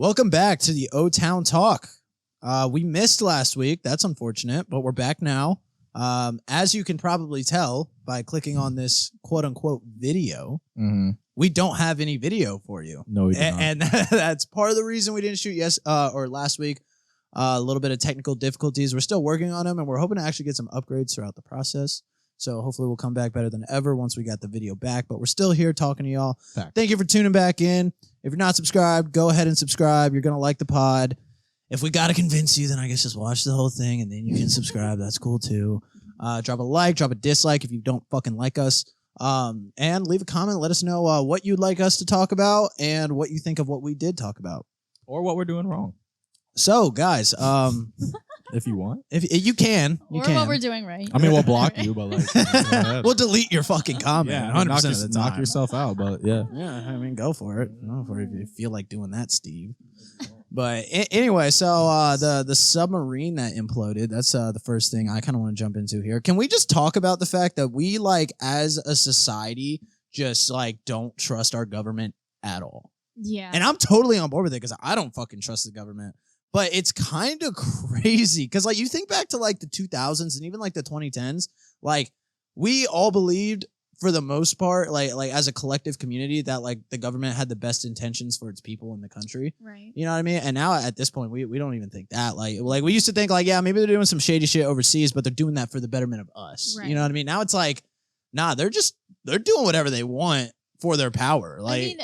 Welcome back to the Otown Talk. We missed last week. That's unfortunate, but we're back now. As you can probably tell by clicking on this quote-unquote video, we don't have any video for you. No, we don't. And that's part of the reason we didn't shoot last week. A little bit of technical difficulties. We're still working on them, and we're hoping to actually get some upgrades throughout the process. So hopefully we'll come back better than ever once we got the video back. But we're still here talking to y'all. Fact. Thank you for tuning back in. If you're not subscribed, go ahead and subscribe. You're going to like the pod. If we got to convince you, then I guess just watch the whole thing, and then you can subscribe. That's cool, too. Drop a like, drop a dislike if you don't fucking like us. And leave a comment. Let us know what you'd like us to talk about and what you think of what we did talk about. Or what we're doing wrong. So, guys, if you want. if you can. Or what we're doing right. I mean, we'll block you, but like... we'll delete your fucking comment. Yeah, 100% of the time. knock yourself out, but yeah. Yeah, I mean, go for it. Go for it if you feel like doing that, Steve. But anyway, so the submarine that imploded, that's the first thing I kind of want to jump into here. Can we just talk about the fact that we, like, as a society, just, like, don't trust our government at all? Yeah. And I'm totally on board with it because I don't fucking trust the government. But it's kind of crazy because, like, you think back to, like, the 2000s and even, like, the 2010s, like, we all believed for the most part, like as a collective community, that, like, the government had the best intentions for its people in the country. Right. You know what I mean? And now at this point, we don't even think that. Like we used to think, like, yeah, maybe they're doing some shady shit overseas, but they're doing that for the betterment of us. Right. You know what I mean? Now it's like, nah, they're doing whatever they want for their power. Like, I mean,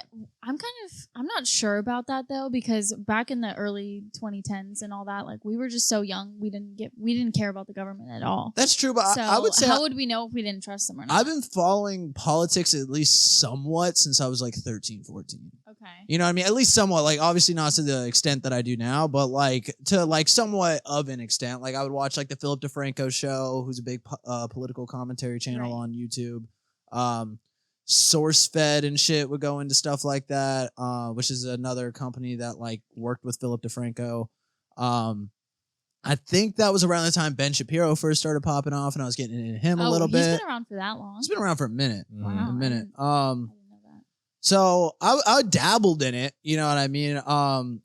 I'm not sure about that though, because back in the early 2010s and all that, like, we were just so young, we didn't care about the government at all. that's true, but So I would say, how would we know if we didn't trust them or not? I've been following politics at least somewhat since I was like 13, 14. Okay. You know what I mean? At least somewhat. Like, obviously not to the extent that I do now, but like to like somewhat of an extent. Like, I would watch like the Philip DeFranco show, who's a big political commentary channel on YouTube. SourceFed and shit would go into stuff like that, which is another company that like worked with Philip DeFranco. I think that was around the time Ben Shapiro first started popping off, and I was getting into him a little bit. He's been around for that long. He's been around for a minute. Wow. A minute. I didn't know that. So I dabbled in it, you know what I mean?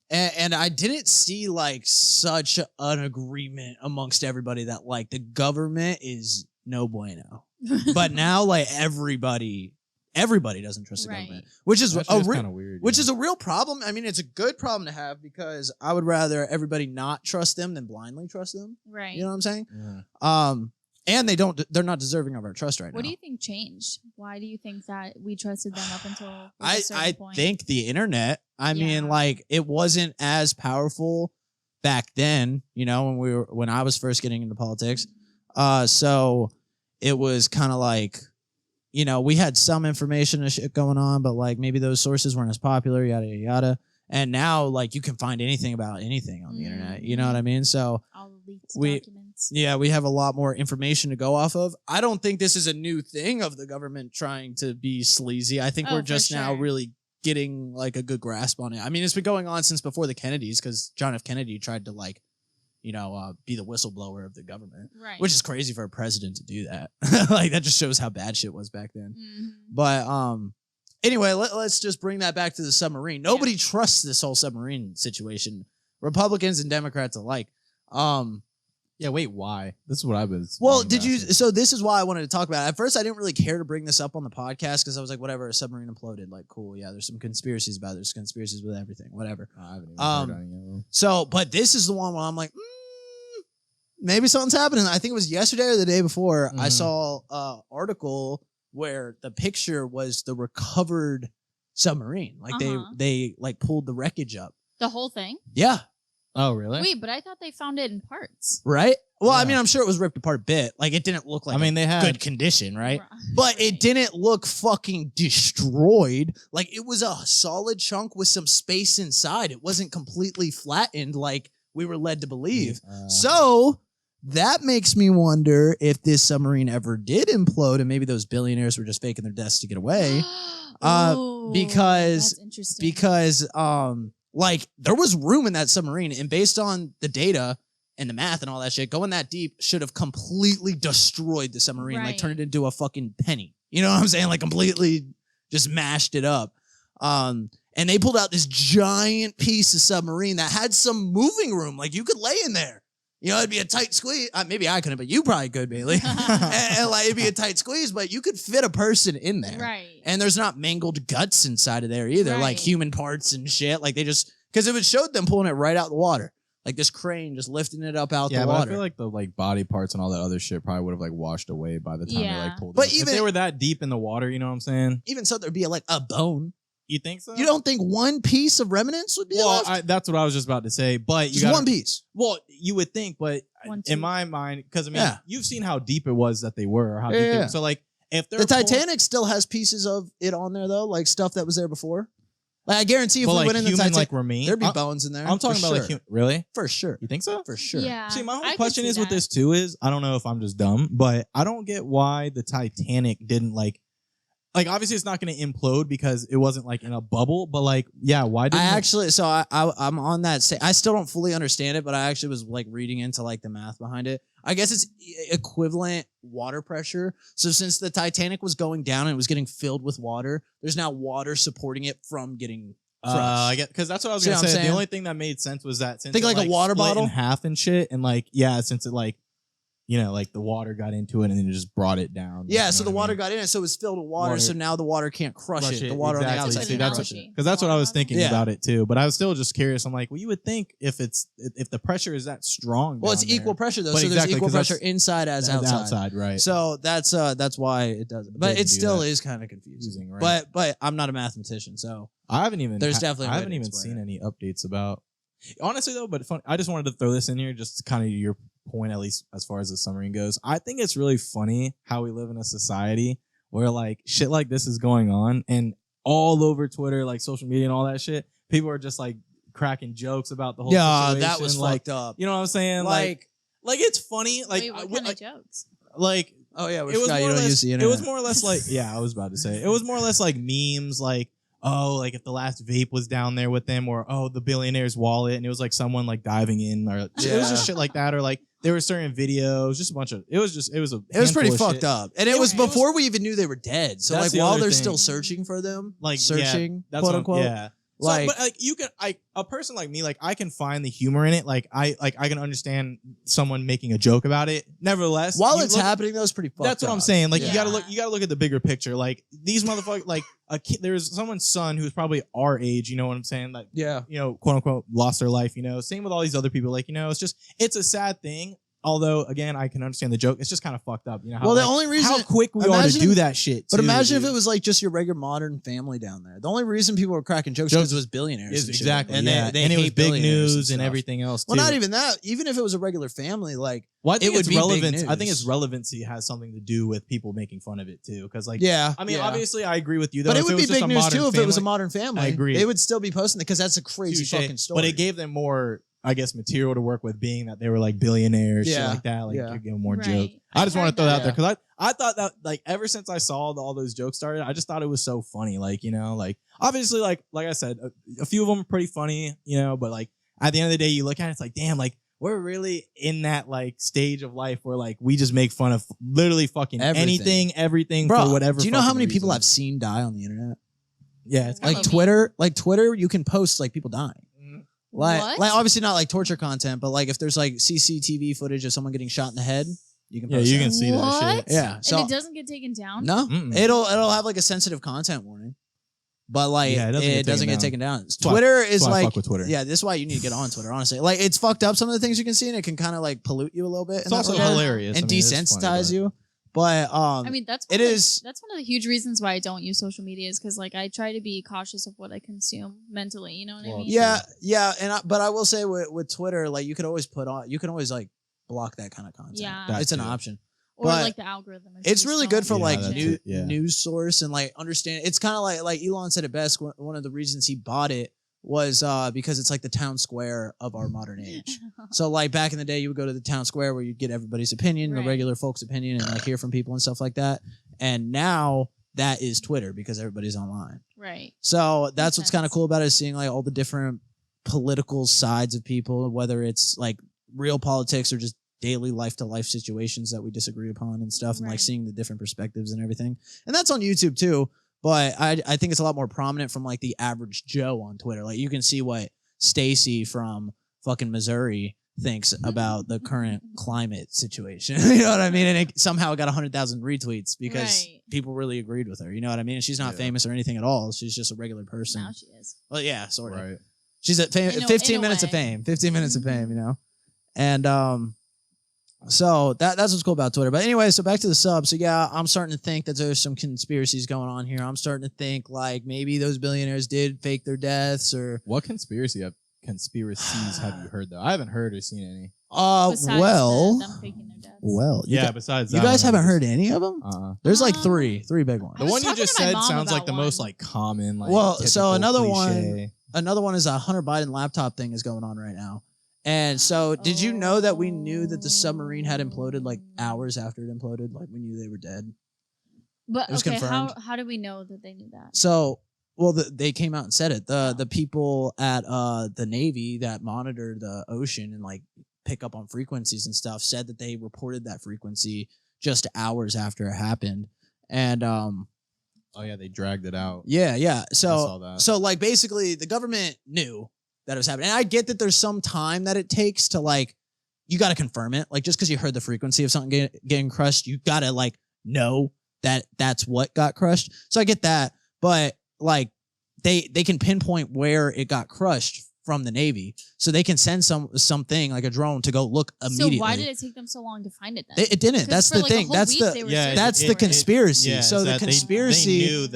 And I didn't see like such an agreement amongst everybody that like the government is no bueno. But now like everybody doesn't trust the government, which is kind of weird. Which is a real problem. I mean, it's a good problem to have because I would rather everybody not trust them than blindly trust them. Right. You know what I'm saying? Yeah. And they're not deserving of our trust right now. What do you think changed? Why do you think that we trusted them up until a I certain point? think the internet. I mean, like, it wasn't as powerful back then, you know, when I was first getting into politics. So it was kind of like, you know, we had some information and shit going on, but like maybe those sources weren't as popular, yada yada yada. And now, like, you can find anything about anything on the internet. You know what I mean? So all the leaked documents. Yeah, we have a lot more information to go off of. I don't think this is a new thing of the government trying to be sleazy. I think we're just now really getting like a good grasp on it. I mean, it's been going on since before the Kennedys, because John F. Kennedy tried to like, you know, be the whistleblower of the government, which is crazy for a president to do that. Like, that just shows how bad shit was back then. But anyway, let's just bring that back to the submarine. Nobody trusts this whole submarine situation, Republicans and Democrats alike. Yeah, wait, why? This is what I've been... Well, so this is why I wanted to talk about it. At first, I didn't really care to bring this up on the podcast because I was like, whatever, a submarine imploded. Like, cool, yeah, there's some conspiracies about it. There's conspiracies with everything, whatever. I haven't even heard any of them. So, but this is the one where I'm like, maybe something's happening. I think it was yesterday or the day before, I saw an article where the picture was the recovered submarine. Like, they like pulled the wreckage up. The whole thing? Yeah. Oh, really? Wait, but I thought they found it in parts. Right? Well, I mean, I'm sure it was ripped apart a bit. Like, it didn't look like they had good condition, right? But it didn't look fucking destroyed. Like, it was a solid chunk with some space inside. It wasn't completely flattened like we were led to believe. So that makes me wonder if this submarine ever did implode and maybe those billionaires were just faking their deaths to get away. Because like, there was room in that submarine, and based on the data and the math and all that shit, going that deep should have completely destroyed the submarine, like turned it into a fucking penny. You know what I'm saying? Like, completely just mashed it up. And and they pulled out this giant piece of submarine that had some moving room. Like you could lay in there. You know, it'd be a tight squeeze. Maybe I couldn't, but you probably could, Bailey. and like it'd be a tight squeeze, but you could fit a person in there. Right. And there's not mangled guts inside of there either, like human parts and shit. Like they just, because it showed them pulling it right out the water. Like this crane just lifting it up out the water. Yeah, but I feel like the like body parts and all that other shit probably would have like washed away by the time they like pulled it. But if they were that deep in the water, you know what I'm saying? Even so, there'd be like a bone. You think so? You don't think one piece of remnants would be left? That's what I was just about to say. But you just got one piece. Well, you would think, but in my mind, because I mean, you've seen how deep it was that they were, or how deep they were. So like, if they're the Titanic still has pieces of it on there though, like stuff that was there before. Like I guarantee if we went in the Titanic, like remain, there'd be bones in there. I'm talking about like really for sure. You think so? For sure. Yeah. See, my whole question is with this too is I don't know if I'm just dumb, but I don't get why the Titanic didn't like obviously it's not going to implode because it wasn't like in a bubble, but like why didn't I'm on that I still don't fully understand it, but I actually was like reading into like the math behind it. I guess it's equivalent water pressure. So since the Titanic was going down and it was getting filled with water, there's now water supporting it from getting crushed. I get because that's what I was going to say. The only thing that made sense was that since think like a water bottle in half and shit, and like since it like like the water got into it and then it just brought it down. Yeah, so the water got in it, so it was filled with water, so now the water can't crush it. The water on the outside can't can't crush it. Because that's what I was thinking about it too. But I was still just curious. I'm like, well, you would think if the pressure is that strong. Well, it's equal pressure though, so there's equal pressure inside as outside. Outside, right? So that's why it doesn't. But it still is kind of confusing, right? But I'm not a mathematician, so I haven't even. There's definitely I haven't even seen any updates about. Honestly though, but I just wanted to throw this in here, just kind of your point, at least as far as the submarine goes. I think it's really funny how we live in a society where like shit like this is going on, and all over Twitter, like social media and all that shit, people are just like cracking jokes about the whole situation. That was like, fucked up. You know what I'm saying? Like it's funny. Like what kind of jokes? Like oh yeah, it was more or less. It was more or less like I was about to say it was more or less like memes, like. Oh, like if the last vape was down there with them, or the billionaire's wallet, and it was like someone like diving in, or it was just shit like that, or like there were certain videos, just a bunch of. It was pretty fucked up, and it was before we even knew they were dead. So like while they're still searching for them, like searching, quote unquote, Like, but like you can, a person like me, like I can find the humor in it. Like I can understand someone making a joke about it. Nevertheless, while it's happening, that was pretty fucked up. That's what I'm saying. Like you gotta look at the bigger picture. Like these motherfuckers, like a kid, there's someone's son who's probably our age. You know what I'm saying? Like quote unquote, lost their life. Same with all these other people. Like it's a sad thing. Although, again, I can understand the joke. It's just kind of fucked up. How, the only reason how quick we are to do that shit. But imagine if it was like just your regular modern family down there. The only reason people were cracking jokes because it was billionaires. Exactly. And it was big news and everything else. Well, not even that. Even if it was a regular family, like it would be relevant. I think its relevancy has something to do with people making fun of it too. Because obviously, I agree with you. Though, but it would be big news too if it was a modern family. I agree. They would still be posting it because that's a crazy fucking story. But it gave them more, I guess, material to work with, being that they were like billionaires, shit like that. Like you give them more jokes. I just want to throw that out there because I thought that like ever since I saw all those jokes started, I just thought it was so funny. Like like obviously like I said, a few of them are pretty funny, but like at the end of the day, you look at it, it's like damn, like we're really in that like stage of life where like we just make fun of literally fucking anything, everything, bro, for whatever. Do you know how many people I've seen die on the internet? Yeah, it's like Twitter, you can post like people dying. Like obviously not like torture content, but like if there's like CCTV footage of someone getting shot in the head, you can post can see that shit. Yeah, so and it doesn't get taken down. No, it'll have like a sensitive content warning, but like it doesn't get taken down. Twitter is like fuck with Twitter. Yeah, this is why you need to get on Twitter. Honestly, like it's fucked up some of the things you can see, and it can kind of like pollute you a little bit. It's also hilarious and desensitize you. But I mean that's one of the huge reasons why I don't use social media is because like I try to be cautious of what I consume mentally. You know what I mean? Yeah, but I will say with Twitter, like you can always like block that kind of content. Yeah, it's an option. Or like the algorithm. It's really good for like news source and like understand. It's kind of like Elon said it best. One of the reasons he bought it was because it's like the town square of our modern age. So like back in the day, you would go to the town square where you'd get everybody's opinion, the regular folks' opinion, and like hear from people and stuff like that. And now that is Twitter because everybody's online. Right. So that's what's kind of cool about it, is seeing like all the different political sides of people, whether it's like real politics or just daily life to life situations that we disagree upon and stuff, and like seeing the different perspectives and everything. And that's on YouTube too. But I think it's a lot more prominent from like the average Joe on Twitter. Like you can see what Stacy from fucking Missouri thinks about the current climate situation. You know what I mean? And it somehow got 100,000 retweets because people really agreed with her. You know what I mean? And she's not famous or anything at all. She's just a regular person. Now she is. Well, yeah, sort of. Right. She's at 15 minutes of fame. 15 minutes of fame, you know? And so that's what's cool about Twitter. But anyway, so back to the sub. So yeah, I'm starting to think that there's some conspiracies going on here. I'm starting to think like maybe those billionaires did fake their deaths or... What conspiracies have you heard though? I haven't heard or seen any. Besides them faking their deaths. Well, besides you that, guys haven't heard any of them? There's like three big ones. The one you just said sounds like the most like common. Like, well, so another cliche. one is a Hunter Biden laptop thing is going on right now. And so, did you know that we knew that the submarine had imploded like hours after it imploded? Like we knew they were dead. But it was confirmed. How do we know that they knew that? So, well, they came out and said it. The people at the Navy that monitor the ocean and like pick up on frequencies and stuff said that they reported that frequency just hours after it happened. And oh yeah, they dragged it out. Yeah. I saw that. So like basically the government knew that it was happening. And I get that there's some time that it takes to like, you got to confirm it. Like just because you heard the frequency of something getting crushed, you got to like know that that's what got crushed. So I get that. But like they can pinpoint where it got crushed from the Navy. So they can send something like a drone to go look immediately. So why did it take them so long to find it then? It didn't. That's the thing. That's the conspiracy. So the conspiracy is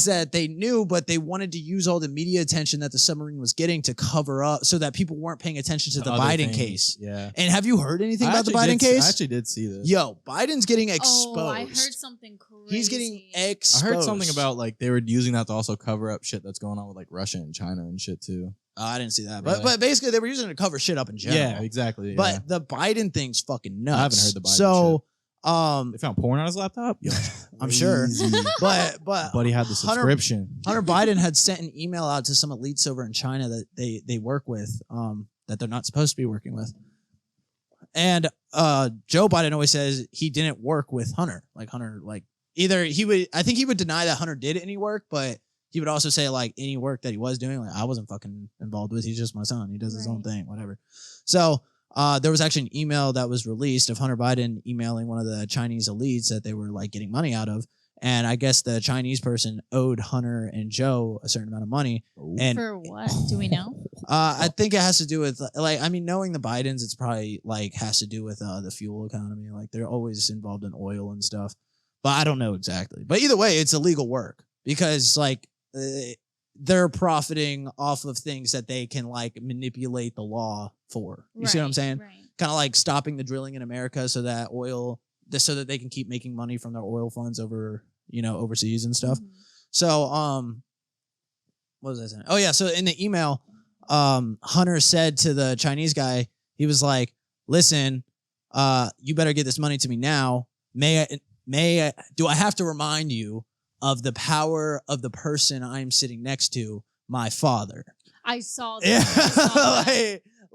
that they knew, but they wanted to use all the media attention that the submarine was getting to cover up so that people weren't paying attention to the Biden case. Yeah. And have you heard anything about the Biden case? I actually did see this. Yo, Biden's getting exposed. Oh, I heard something crazy. He's getting exposed. I heard something about like they were using that to also cover up shit that's going on with like Russia and China and shit too. I didn't see that. Really? But basically, they were using it to cover shit up in general. Yeah, exactly. But the Biden thing's fucking nuts. I haven't heard the Biden shit. They found porn on his laptop? Yo, I'm sure. But Buddy had the subscription. Hunter Biden had sent an email out to some elites over in China that they work with that they're not supposed to be working with. And Joe Biden always says he didn't work with Hunter. Like Hunter, like either I think he would deny that Hunter did any work, but he would also say like any work that he was doing, like I wasn't fucking involved with. He's just my son. He does his own thing, whatever. So there was actually an email that was released of Hunter Biden emailing one of the Chinese elites that they were like getting money out of. And I guess the Chinese person owed Hunter and Joe a certain amount of money. And for what? Do we know? I think it has to do with like, I mean, knowing the Bidens, it's probably like has to do with the fuel economy. Like they're always involved in oil and stuff, but I don't know exactly. But either way, it's illegal work because like, they're profiting off of things that they can like manipulate the law for. You see what I'm saying? Right. Kind of like stopping the drilling in America so that they can keep making money from their oil funds over, overseas and stuff. Mm-hmm. So, what was I saying? Oh yeah. So in the email, Hunter said to the Chinese guy, he was like, listen, you better get this money to me now. Do I have to remind you of the power of the person I'm sitting next to, my father? I saw that. Yeah.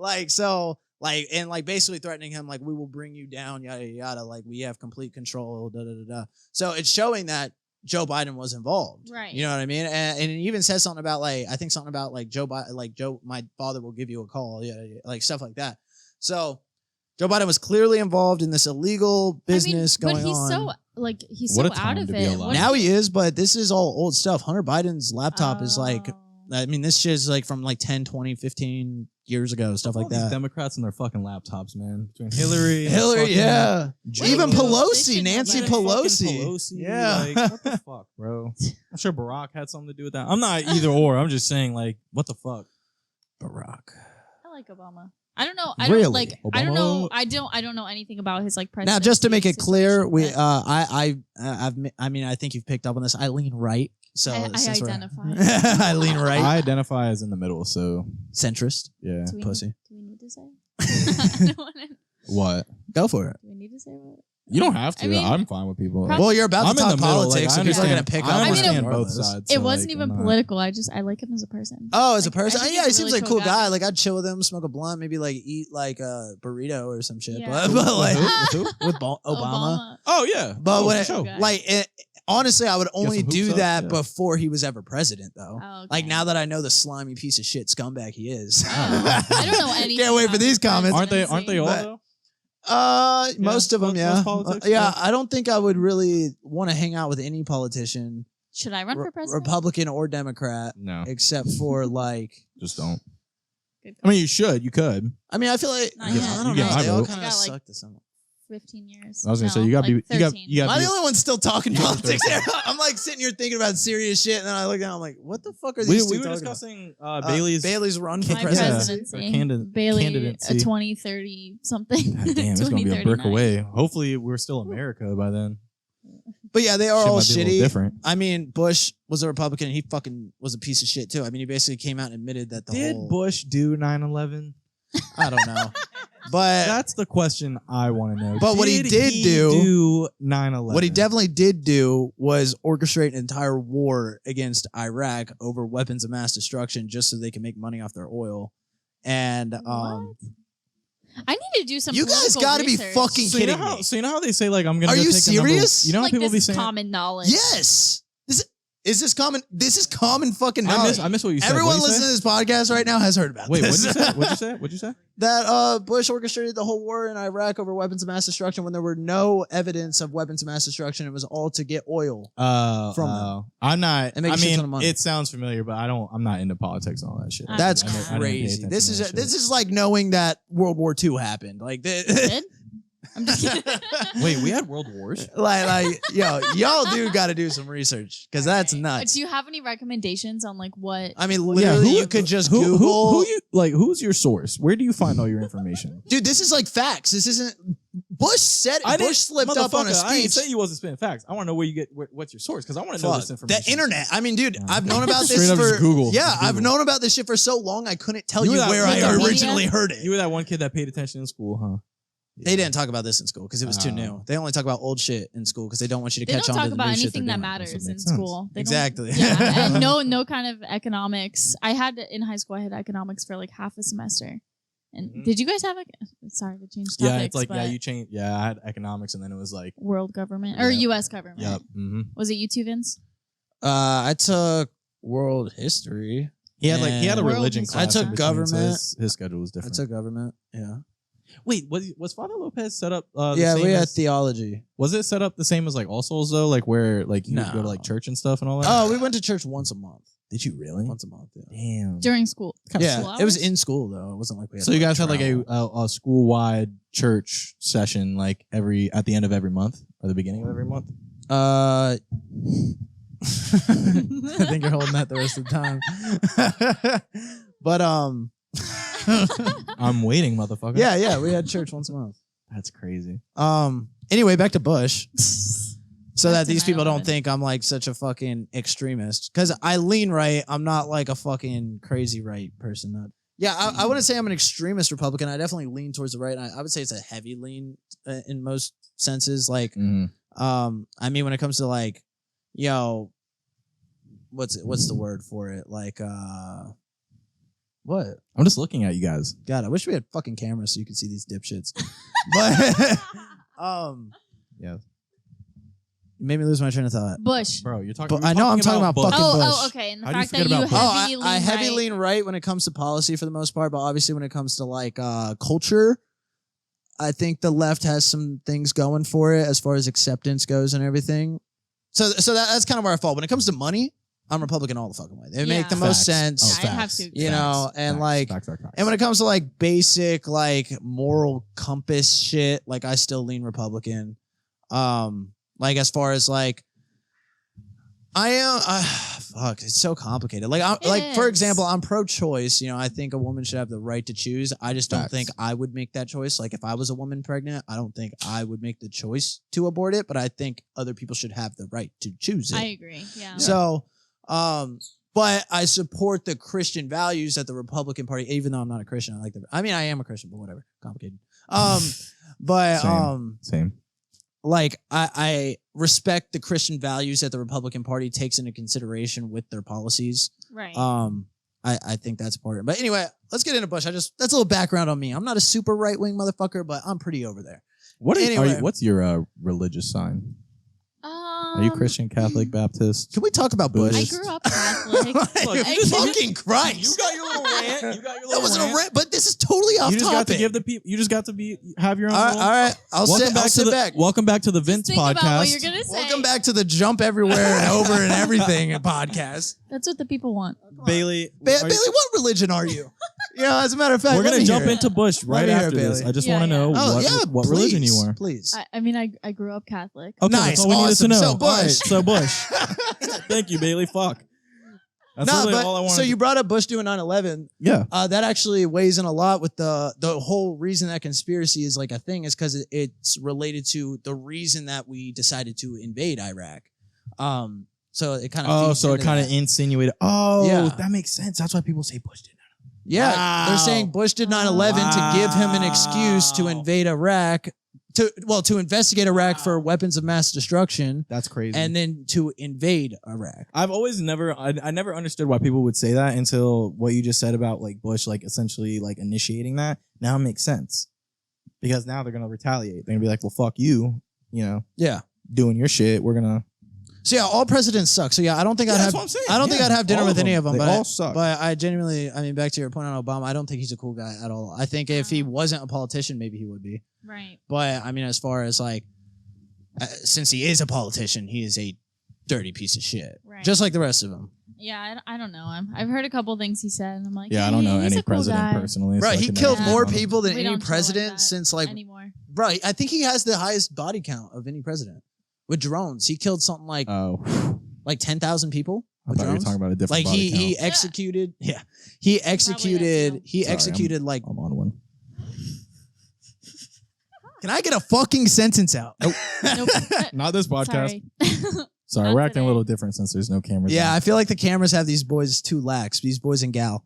I saw that. And basically threatening him, like, we will bring you down, yada, yada. Like, we have complete control, da, da, da, da. So it's showing that Joe Biden was involved. Right. You know what I mean? And it even says something about, Joe Biden, my father will give you a call. Yeah, like stuff like that. So Joe Biden was clearly involved in this illegal business going on. But he's so out of it. Now he is, but this is all old stuff. Hunter Biden's laptop is this shit is like from like 10, 20, 15 years ago, stuff like that. These Democrats and their fucking laptops, man. Between Hillary, yeah. Even Pelosi, Nancy Pelosi. Yeah. Like, what the fuck, bro? I'm sure Barack had something to do with that. I'm not either or. I'm just saying, like, what the fuck? Barack. I like Obama. I don't know. Really? I don't know. I don't know anything about his presidency. Now, just to make it clear, I think you've picked up on this. I lean right. So I identify. I lean right. I identify as in the middle, so centrist. Yeah, pussy. Do we need to say? I don't want to. What? Go for it. Do we need to say what? You don't have to. I'm fine with people. Well, you're about to talk politics, so people are going to pick up. I understand both sides. It wasn't even political. I like him as a person. Oh, as a person? Yeah, he seems like a cool guy. Like, I'd chill with him, smoke a blunt, maybe like eat like a burrito or some shit. Yeah. But like with Obama. Oh yeah. But when Honestly, I would only do that yeah. before he was ever president, though. Oh, okay. Like now that I know the slimy piece of shit scumbag he is. I don't know anything. Can't wait for these comments. Aren't they all though? Most of them, yeah. Politics, yeah, I don't think I would really want to hang out with any politician. Should I run for president? Republican or Democrat. No. Except for like just don't. I mean, you should. You could. I mean, I feel like I don't know. know. They all kind of suck to some. 15 years. I was gonna say you got to be. You got. Am I the only one still talking politics here? I'm like sitting here thinking about serious shit, and then I look down. I'm like, what the fuck are these? We were discussing Bailey's run for presidency. Bailey, 2030 something. God damn, it's gonna be a brick away. Hopefully, we're still America by then. But yeah, they are all shitty. Different. I mean, Bush was a Republican. And he fucking was a piece of shit too. I mean, he basically came out and admitted that Did Bush do 9/11? I don't know. But that's the question I want to know. But what he did do 9/11. What he definitely did do was orchestrate an entire war against Iraq over weapons of mass destruction just so they can make money off their oil. And I need to do some. You guys got to be fucking kidding me. So you know how they say like I'm gonna. Are you serious? You know how like people be saying common knowledge. Yes. Is this common? This is common fucking knowledge. I miss what you said. Everyone listening to this podcast right now has heard about this. Wait, what'd you say? That Bush orchestrated the whole war in Iraq over weapons of mass destruction when there were no evidence of weapons of mass destruction. It was all to get oil from them. I'm not. And make I a shit ton mean, of money. it sounds familiar, but I'm not into politics and all that shit. That's crazy. This is like knowing that World War II happened. Like Did? I'm just kidding. Wait, we had world wars? Y'all do got to do some research because that's nuts. Do you have any recommendations on like what? I mean, literally, you could just Google. Who's your source? Where do you find all your information? Dude, this is like facts. This isn't. Bush said it. Bush slipped up on a speech. I didn't say you wasn't spitting facts. I want to know where you get. What's your source? Because I want to know this information. The internet. I mean, dude, I've known about Straight this up for just Google. Yeah, Just Google. I've known about this shit for so long. I couldn't tell you You were where I Wikipedia? originally heard it. You were that one kid that paid attention in school, huh? They didn't talk about this in school because it was too new. They only talk about old shit in school because they don't want you to They catch don't on talk to the about new shit anything they're that doing. matters in sense. school. They don't- Exactly. Yeah, and no kind of economics. I had in high school. I had economics for like half a semester. And did you guys have sorry to change topics? Yeah, it's like you changed. Yeah, I had economics, and then it was like world government or U.S. government. Yep. Mm-hmm. Was it you two, Vince? I took world history. He had a religion World class. I took in between, government. So his schedule was I different. took government. Yeah. Wait, was Father Lopez set up? Yeah, we had theology. Was it set up the same as like All Souls though? Like where like you would go to like church and stuff and all that? Oh, we went to church once a month. Did you really? Once a month. Yeah. Damn. During school. Yeah, it was in school though. It wasn't like we had. So you guys had like travel. a school wide church session like at the end of every month or the beginning of every month? I think you're holding that the rest of the time. But I'm waiting, motherfucker. Yeah, we had church once a month. That's crazy. Anyway, back to Bush. So that these people 9/11. don't think I'm like such a fucking extremist. Because I lean right. I'm not like a fucking crazy right person. I wouldn't say I'm an extremist Republican. I definitely lean towards the right. I would say it's a heavy lean in most senses. Like, I mean, when it comes to like, what's the word for it? Like, what? I'm just looking at you guys. God, I wish we had fucking cameras so you could see these dipshits. But, yeah. Made me lose my train of thought. Bush. Bro, you're talking. But I know I'm talking about fucking Bush. Oh, okay. And the How do you fact that forget you about Bush? heavy lean I heavy right. lean right when it comes to policy for the most part, but obviously when it comes to like culture, I think the left has some things going for it as far as acceptance goes and everything. So that's kind of where I fall. When it comes to money, I'm Republican all the fucking way. They make the most sense. Yeah, I'd have to. You know, and Facts. and when it comes to like basic like moral compass shit, like I still lean Republican. Like as far as like I am, fuck, it's so complicated. Like, for example, I'm pro-choice. You know, I think a woman should have the right to choose. I just don't think I would make that choice. Like, if I was a woman pregnant, I don't think I would make the choice to abort it. But I think other people should have the right to choose it. I agree. Yeah. So, but I support the Christian values that the Republican Party. Even though I'm not a Christian, I mean, I am a Christian, but whatever, complicated. Same. Like I respect the Christian values that the Republican Party takes into consideration with their policies. Right. I think that's important. But anyway, let's get into Bush. That's a little background on me. I'm not a super right wing motherfucker, but I'm pretty over there. What's your religious sign? Are you Christian, Catholic, Baptist? Can we talk about Bush? I grew up Catholic. Fucking Christ! You got your little rant. That wasn't a rant, but this is totally off topic. topic. Got to give the people. You just got to have your own. All right. I'll sit back. Welcome back to the Vince think podcast. About what you're gonna say. Welcome back to the Jump Everywhere and Over and Everything podcast. That's what the people want. Bailey, Bailey, what religion are you? As a matter of fact, we're gonna jump into Bush right after this. I just want to know what religion you are. Please. I grew up Catholic. Okay, nice, that's all we needed to know. So Bush. So Bush. Thank you, Bailey. Fuck. That's really all I wanted. So you brought up Bush doing 9/11. Yeah. That actually weighs in a lot with the whole reason that conspiracy is like a thing is because it's related to the reason that we decided to invade Iraq. So it kind of insinuated. Oh, yeah. That makes sense. That's why people say Bush did 9/11. Yeah, they're saying Bush did 9/11 to give him an excuse to invade Iraq. To investigate Iraq for weapons of mass destruction. That's crazy. And then to invade Iraq. I've always I never understood why people would say that until what you just said about like Bush, like essentially like initiating that. Now it makes sense. Because now they're going to retaliate. They're going to be like, well, fuck you, doing your shit. We're going to. So yeah, all presidents suck. So yeah, I don't think I'd have dinner with any of them. They all suck. But I genuinely, back to your point on Obama, I don't think he's a cool guy at all. I think if he wasn't a politician, maybe he would be. Right. But as far as like, since he is a politician, he is a dirty piece of shit. Right. Just like the rest of them. Yeah, I don't know him. I've heard a couple things he said, and I'm like, I don't know any president personally. Right, he killed more people than any president since like anymore. Right, I think he has the highest body count of any president with drones. He killed something like 10,000 people. I thought you were talking about a different body count. He executed. Yeah, he executed like. I'm on one. Can I get a fucking sentence out? Nope. Not this podcast. Sorry, we're acting a little different since there's no cameras. Yeah, I feel like the cameras have these boys too lax. These boys and gal.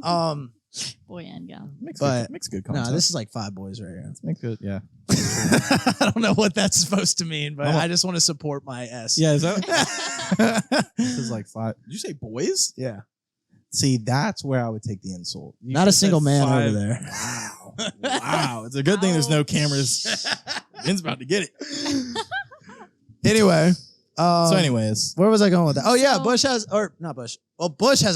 Boy and gal. Makes good content. No, this is like 5 boys right here. Makes good, yeah. I don't know what that's supposed to mean, but I just want to support my S. Yeah, is that? This is like 5. Did you say boys? Yeah. See, that's where I would take the insult. Not a single man over there. Wow. Wow. It's a good thing there's no cameras. Vin's about to get it. Anyway. So anyways. Where was I going with that? Oh, yeah. Bush has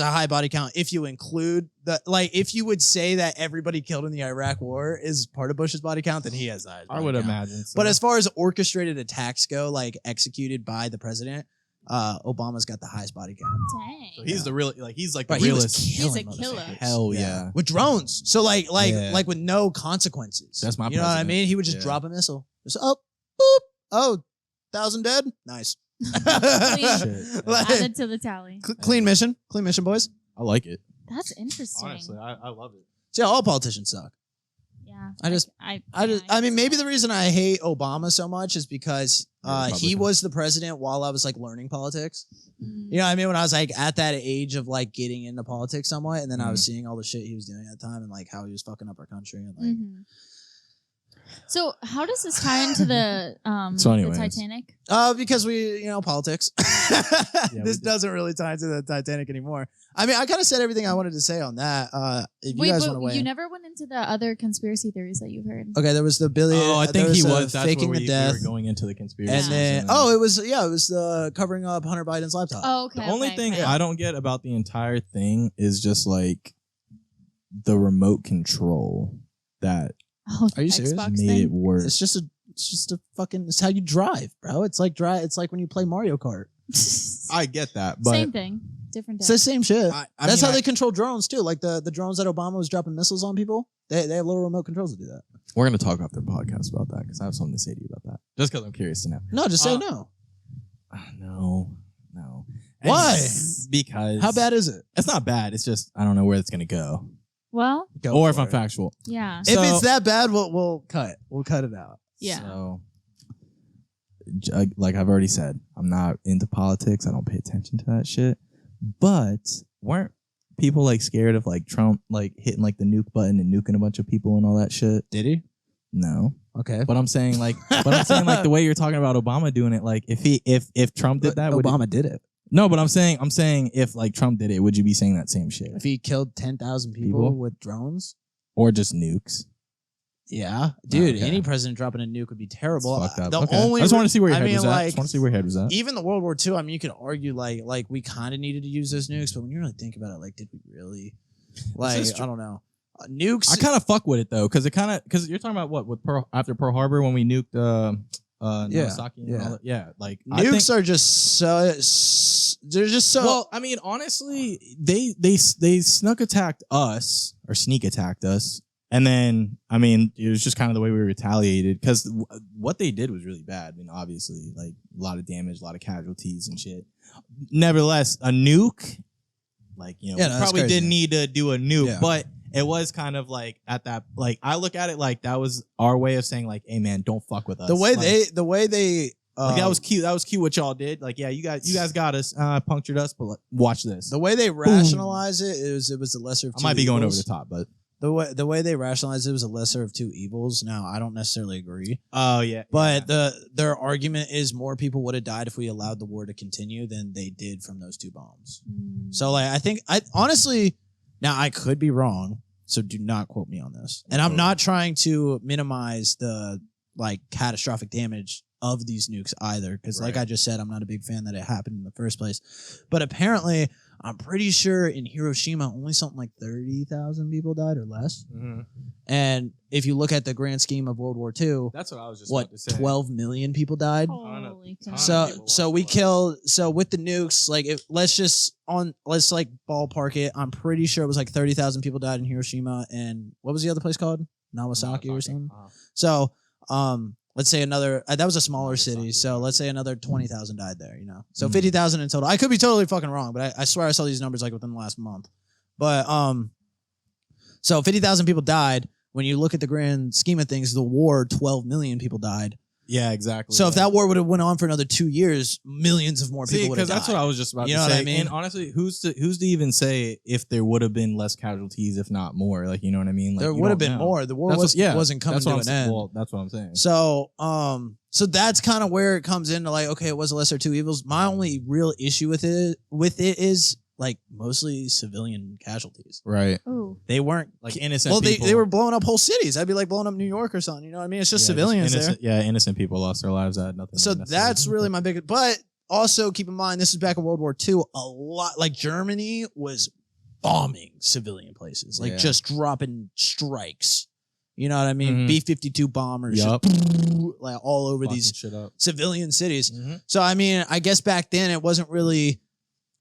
a high body count if you include if you would say that everybody killed in the Iraq war is part of Bush's body count, then he has the highest body count. Imagine. So. But as far as orchestrated attacks go, like executed by the president, Obama's got the highest body count. Dang. So he's the real, he's like the realest. He's a killer. Hell yeah. With drones. So like with no consequences. That's my You know what I mean? He would just drop a missile. Just, boop. 1,000 dead. Nice. Added to the tally. Clean mission, boys. I like it. That's interesting. Honestly, I love it. So yeah, all politicians suck. Yeah. Maybe the reason I hate Obama so much is because he was the president while I was like learning politics. You know what I mean? When I was like at that age of like getting into politics somewhat, and then I was seeing all the shit he was doing at the time and like how he was fucking up our country and like. So how does this tie into the the Titanic? Because we, politics. This doesn't really tie into the Titanic anymore. I mean, I kind of said everything I wanted to say on that. If you guys want to weigh in. You never went into the other conspiracy theories that you've heard. Okay, there was the billion. Oh, I think he was faking the death. We were going into the conspiracy. And then, it was the covering up Hunter Biden's laptop. Oh, okay. The only thing I don't get about the entire thing is just like the remote control that. Oh, are you serious? Xbox made thing? it worse. It's just a fucking. It's how you drive, bro. It's like It's like when you play Mario Kart. I get that, but same thing, different. It's the same shit. That's how they control drones too. Like the drones that Obama was dropping missiles on people. They have little remote controls to do that. We're gonna talk after the podcast about that because I have something to say to you about that. Just because I'm curious to know. No, just say no. No. Why? Because how bad is it? It's not bad. It's just I don't know where it's gonna go. Well, or if I'm factual. Yeah. If it's that bad, we'll cut. We'll cut it out. Yeah. So, like I've already said, I'm not into politics. I don't pay attention to that shit. But weren't people like scared of like Trump like hitting like the nuke button and nuking a bunch of people and all that shit? Did he? No. Okay. But I'm saying like the way you're talking about Obama doing it, like if Trump did that, Obama did it. No, but I'm saying if like Trump did it, would you be saying that same shit? If he killed 10,000 people with drones? Or just nukes? Yeah, dude. Any president dropping a nuke would be terrible. Fucked up. The only I just want to see where your head was at. like, I just want to see where your head was at. Even the World War II. I mean, you could argue like we kind of needed to use those nukes, but when you really think about it, like, did we really? Like, I don't know. Nukes. I kind of fuck with it though, because you're talking about what with after Pearl Harbor when we nuked Nagasaki and all that. Yeah, like nukes are just so. They're just so. Well, I mean, honestly, they sneak attacked us, and then I mean, it was just kind of the way we retaliated because what they did was really bad. I mean, obviously, like a lot of damage, a lot of casualties and shit. Nevertheless, a nuke, like we probably didn't need to do a nuke, but it was kind of like at that, like I look at it like that was our way of saying like, hey man, don't fuck with us. The way they like that was cute. That was cute what y'all did. Like, yeah, you guys got us, punctured us, but watch this. The way they rationalize it was the lesser of two I might be evils. going over the top, but the way they rationalize it was a lesser of two evils. Now, I don't necessarily agree. Oh yeah. But their argument is more people would have died if we allowed the war to continue than they did from those two bombs. So like I honestly, now I could be wrong, so do not quote me on this. And I'm not trying to minimize the like catastrophic damage of these nukes either, because like I just said, I'm not a big fan that it happened in the first place. But apparently, I'm pretty sure in Hiroshima, only something like 30,000 people died or less. Mm-hmm. And if you look at the grand scheme of World War II, that's what I was just about to say. 12 million people died. Holy so we killed. So with the nukes, like let's like ballpark it. I'm pretty sure it was like 30,000 people died in Hiroshima, and what was the other place called? Nagasaki or something. So let's say another, that was a smaller city. So let's say another 20,000 died there, So 50,000 in total. I could be totally fucking wrong, but I swear I saw these numbers like within the last month. But, so 50,000 people died. When you look at the grand scheme of things, the war, 12 million people died. Yeah, exactly. So if that war would have went on for another 2 years, millions of more people would have died. Because that's what I was just about to say. What I mean? And honestly, who's to even say if there would have been less casualties, if not more? Like, you know what I mean? Like, there would have been more. The war wasn't coming to an end. Well, that's what I'm saying. So, so that's kind of where it comes into like, okay, it was a lesser two evils. My only real issue with it is like mostly civilian casualties. Right. Ooh. They weren't like innocent people. Well, they were blowing up whole cities. That'd be like blowing up New York or something. You know what I mean? It's just civilians there. Yeah, innocent people lost their lives. That had nothing. So that's really my biggest. But also keep in mind, this is back in World War II. A lot like Germany was bombing civilian places, like just dropping strikes. You know what I mean? B-52 bombers, just, like all over these civilian cities. So I mean, I guess back then it wasn't really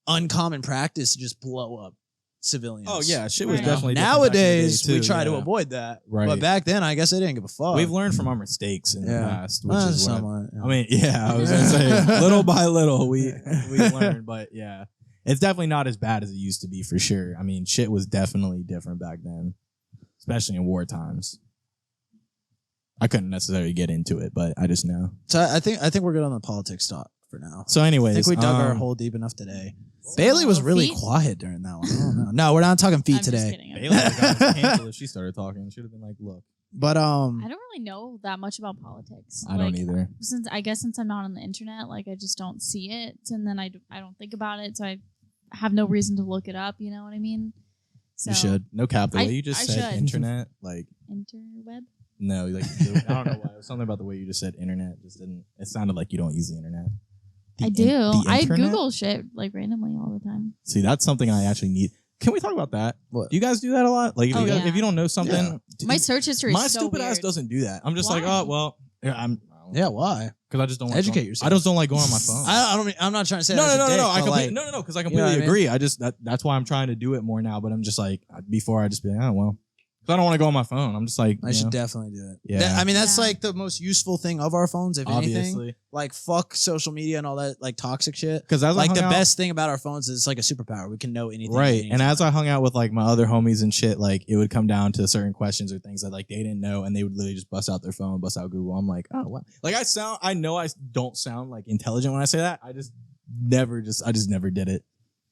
uncommon practice to just blow up civilians. Oh yeah, shit was definitely nowadays we try to avoid that. Right. But back then, I guess they didn't give a fuck. We've learned from our mistakes in the past, which is somewhat, I mean, I was gonna say little by little we learned, but yeah, it's definitely not as bad as it used to be for sure. I mean, shit was definitely different back then, especially in war times. I couldn't necessarily get into it, but I just know. So I think we're good on the politics talk for now. So anyways, I think we dug our hole deep enough today. Bailey was really quiet during that one. I don't know. No, we're not talking feet today. Bailey got canceled if she started talking. She'd have been like, "Look." But I don't really know that much about politics. I don't either. Since I'm not on the internet, like I just don't see it, and then I don't think about it, so I have no reason to look it up. You know what I mean? So, you should. No cap. The way you just said internet, like interweb. No, like I don't know why. It was something about the way you just said internet. Just didn't. It sounded like you don't use the internet. I do. I Google shit like randomly all the time. See, that's something I actually need. Can we talk about that? What? Do you guys do that a lot? Like, if you don't know something, my search history. My is so stupid weird. ass doesn't do that. I'm just like, oh well, why? Because I just don't educate yourself. I just don't like going on my phone. I'm not trying to say no. Because I completely agree. I just that's why I'm trying to do it more now. But I'm just like before I just be like, oh well. Because I don't want to go on my phone. I'm just like, I should definitely do it. Yeah. I mean, that's like the most useful thing of our phones, if anything. Like, fuck social media and all that, like, toxic shit. Because like, the best thing about our phones is it's like a superpower. We can know anything. Right. And as I hung out with, like, my other homies and shit, like, it would come down to certain questions or things that, like, they didn't know, and they would literally just bust out their phone, bust out Google. I'm like, oh, wow. Like, I know I don't sound, like, intelligent when I say that. I just never did it.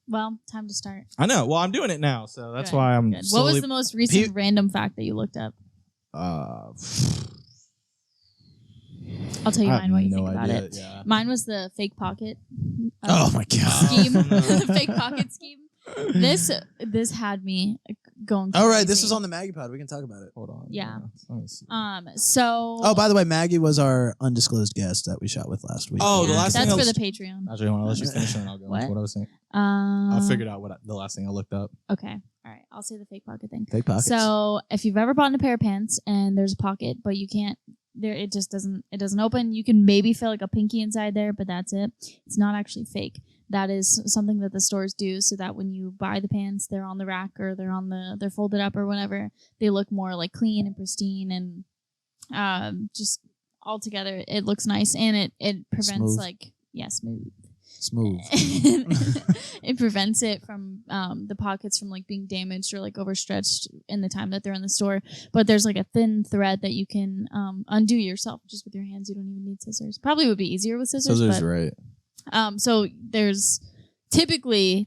Well, time to start. I know. Well, I'm doing it now, so that's why I'm. What was the most recent random fact that you looked up? I'll tell you mine while you think about it. Yeah. Mine was the fake pocket. Oh my god! Scheme, the fake pocket scheme. This had me going crazy. All right, this was on the Maggie pod. We can talk about it. Hold on. Yeah. Let me see. So. Oh, by the way, Maggie was our undisclosed guest that we shot with last week. Oh, the last thing that's for the Patreon. Actually, I'll let you finish and I'll go into what I was saying. I figured out the last thing I looked up. Okay. All right. I'll say the fake pocket thing. Fake pockets. So if you've ever bought a pair of pants and there's a pocket, but you can't, it doesn't open. You can maybe feel like a pinky inside there, but that's it. It's not actually fake. That is something that the stores do so that when you buy the pants, they're on the rack or they're folded up or whatever. They look more like clean and pristine and just altogether it looks nice and it prevents smooth. It prevents it from the pockets from like being damaged or like overstretched in the time that they're in the store. But there's like a thin thread that you can undo yourself just with your hands. You don't even need scissors. Probably would be easier with scissors. Scissors, right? So there's typically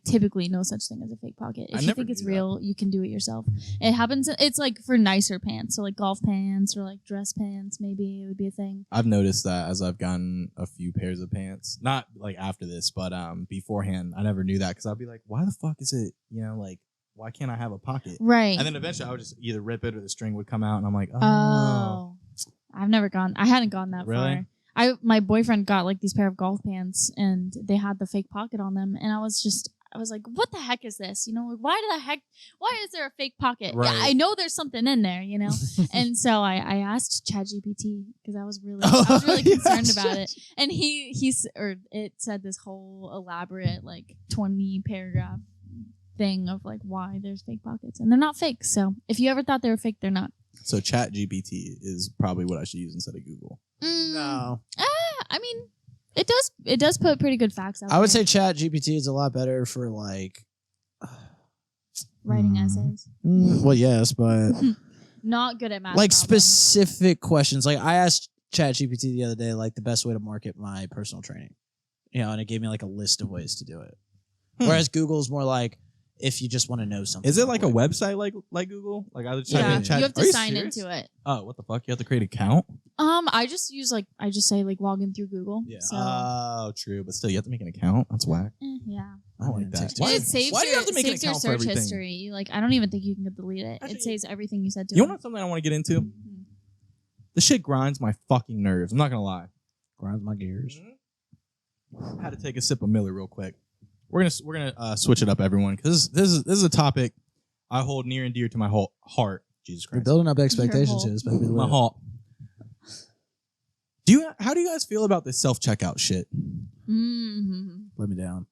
no such thing as a fake pocket. If you think it's real, you can do it yourself. It happens. It's like for nicer pants, so like golf pants or like dress pants. Maybe it would be a thing. I've noticed that as I've gotten a few pairs of pants, not like after this, but beforehand, I never knew that because I'd be like, why the fuck is it? Like, why can't I have a pocket? Right. And then eventually I would just either rip it or the string would come out, and I'm like, oh. I hadn't gone that far. My boyfriend got like these pair of golf pants and they had the fake pocket on them, and I was like, what the heck is this? Why is there a fake pocket? Right. Yeah, I know there's something in there, And so I asked ChatGPT because I was really concerned about it. And it said this whole elaborate like 20 paragraph thing of like why there's fake pockets, and they're not fake. So if you ever thought they were fake, they're not. So ChatGPT is probably what I should use instead of Google. No. I mean, it does put pretty good facts out there. I would say ChatGPT is a lot better for like writing essays. Well, yes, but not good at math. Like specific questions. Like I asked ChatGPT the other day, like the best way to market my personal training, and it gave me like a list of ways to do it. Whereas Google is more like, if you just want to know something. Is it like a website like Google? Like I would type in chat. You have to sign into it. Oh, what the fuck? You have to create an account? I just say log in through Google. Yeah. So. Oh, true. But still, you have to make an account. That's whack. Yeah. I don't like that. It saves do you have to make an account for everything? Search history. Like I don't even think you can delete it. Actually, it saves everything you said to. You know something I want to get into? Mm-hmm. This shit grinds my fucking nerves. I'm not gonna lie. Grinds my gears. I had to take a sip of Miller real quick. We're gonna switch it up, everyone, because this is a topic I hold near and dear to my whole heart. Jesus Christ, you're building up expectations here. It's my heart. How do you guys feel about this self-checkout shit? Mm-hmm. Let me down.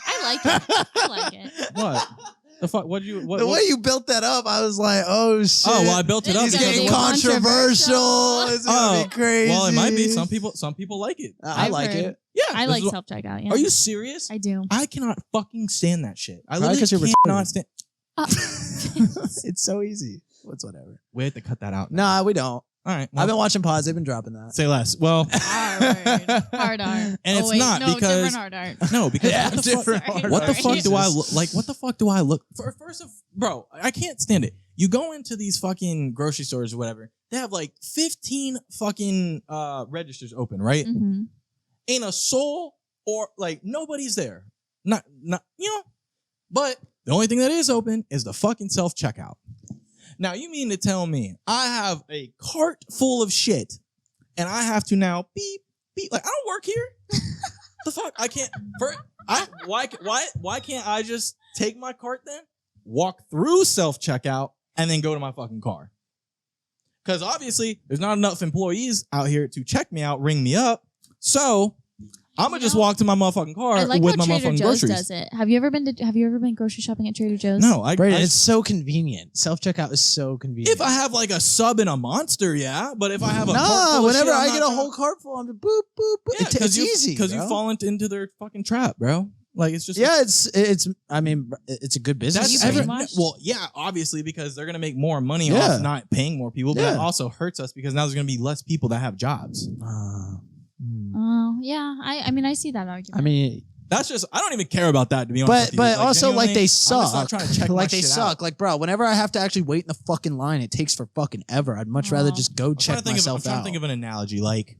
I like it. I like it. What? The fuck? What? Way you built that up, I was like, oh shit. Oh well, I built it up. It's getting controversial. It's gonna be crazy. Well, it might be. Some people like it. I like it. Yeah, I like self-checkout. Yeah. Are you serious? I do. I cannot fucking stand that shit. I literally cannot stand. It's so easy. It's whatever. We have to cut that out. Nah, we don't. All right. Well, I've been watching pods. They've been dropping that. Say less. Well, hard art. And it's not because different hard art. No, because what the fuck do I look like? What the fuck do I look for? Bro, I can't stand it. You go into these fucking grocery stores or whatever. They have like 15 fucking registers open, right? Mm-hmm. Ain't a soul or like nobody's there. Not But the only thing that is open is the fucking self-checkout. Now, you mean to tell me I have a cart full of shit and I have to now beep, like, I don't work here. The fuck? I can't. Why can't I just take my cart then, walk through self-checkout, and then go to my fucking car? Because obviously, there's not enough employees out here to check me out, ring me up. So I'm gonna just walk to my motherfucking car with my motherfucking groceries. Does it? Have you ever been grocery shopping at Trader Joe's? No, it's so convenient. Self-checkout is so convenient. If I have like a sub and a Monster, yeah. But if I have a cart full whenever of shit, I get a whole cart full, I'm just boop boop boop. Yeah, it's easy because you fall into their fucking trap, bro. Like it's just it's. I mean, it's a good business. Well, yeah, obviously because they're gonna make more money off not paying more people, but it also hurts us because now there's gonna be less people that have jobs. Yeah. I mean, I see that argument. I mean, that's just I don't even care about that to be honest. But also like they suck. I'm just not trying to check like they suck. Like bro, whenever I have to actually wait in the fucking line, it takes for fucking ever. I'd much rather just go check myself out. I'm trying to think of an analogy. Like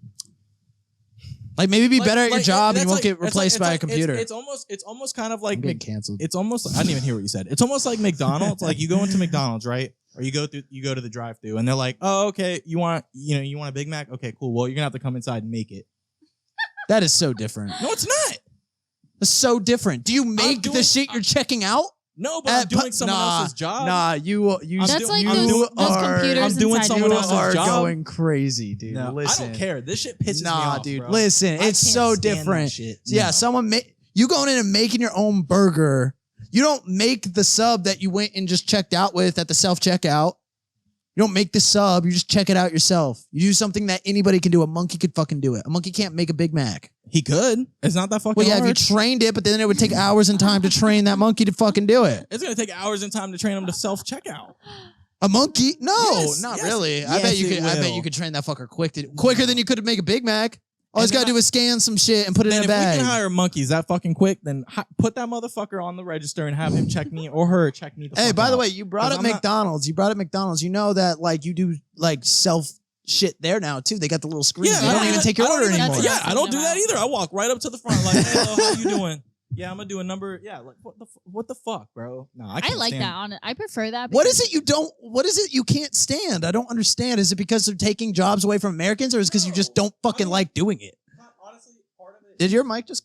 Like maybe be better at your job and you won't get replaced by a computer. It's almost kind of like canceled. It's almost I didn't even hear what you said. It's almost like McDonald's. Like you go into McDonald's, right? Or you go to the drive-thru and they're like, "Oh, okay, you want a Big Mac? Okay, cool. Well, you're going to have to come inside and make it." That is so different. No, it's not. It's so different. Do you make the shit you're checking out? No, but I'm doing someone else's job. Nah, you. That's like those computers. I'm doing someone else's job. You are going crazy, dude. No, listen, I don't care. This shit pisses me off, dude. Bro. Listen, it's so different. Yeah, you going in and making your own burger. You don't make the sub that you went and just checked out with at the self-checkout. You don't make the sub. You just check it out yourself. You do something that anybody can do. A monkey could fucking do it. A monkey can't make a Big Mac. He could. It's not that fucking Well, yeah, hard. if you trained it, but then it would take hours and time to train that monkey to fucking do it. It's going to take hours and time to train him to self-checkout. A monkey? No, Yes, not yes. really. Yes, I bet you it could. I bet will. you could train that fucker quicker than you could make a Big Mac. All he's And got to then do is scan some shit and put it in a If we bag. can hire monkeys that fucking quick, then put that motherfucker on the register and have him check me or her check me. Hey, fuck by the out. way, you brought 'Cause up I'm not- McDonald's. You brought up McDonald's. You know that like you do like self shit there now too. They got the little screen. Yeah, They don't even take your order anymore. That's I don't do that either. I walk right up to the front like, "Hey, hello, how you doing? Yeah, I'm gonna do a number. Yeah, like what the fuck, bro? No, I I can't like stand that. I prefer that. What is it you don't? What is it you can't stand? I don't understand. Is it because they're taking jobs away from Americans, or is it because you just don't fucking like doing it? Honestly, part of it. Did your mic just?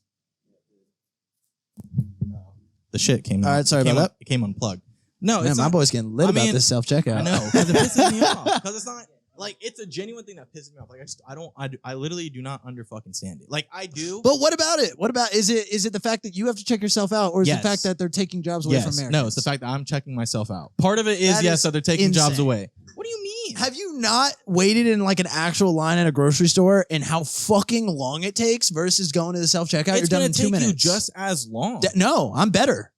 The shit came. All right, sorry about that. It came unplugged. No, Man, it's my not. boy's getting lit I about mean, this self checkout. I know because it pisses me off. Because it's not like it's a genuine thing that pisses me off. Like I literally do not under fucking stand it. Like I do. But what about it? What about is it the fact that you have to check yourself out, or is it Yes. the fact that they're taking jobs away from Americans? No, it's the fact that I'm checking myself out. Part of it is That yes, is so they're taking jobs insane. away. What do you mean? Have you not waited in like an actual line at a grocery store and how fucking long it takes versus going to the self checkout? You're It's done gonna in 2 take minutes. you just as long. No, I'm better.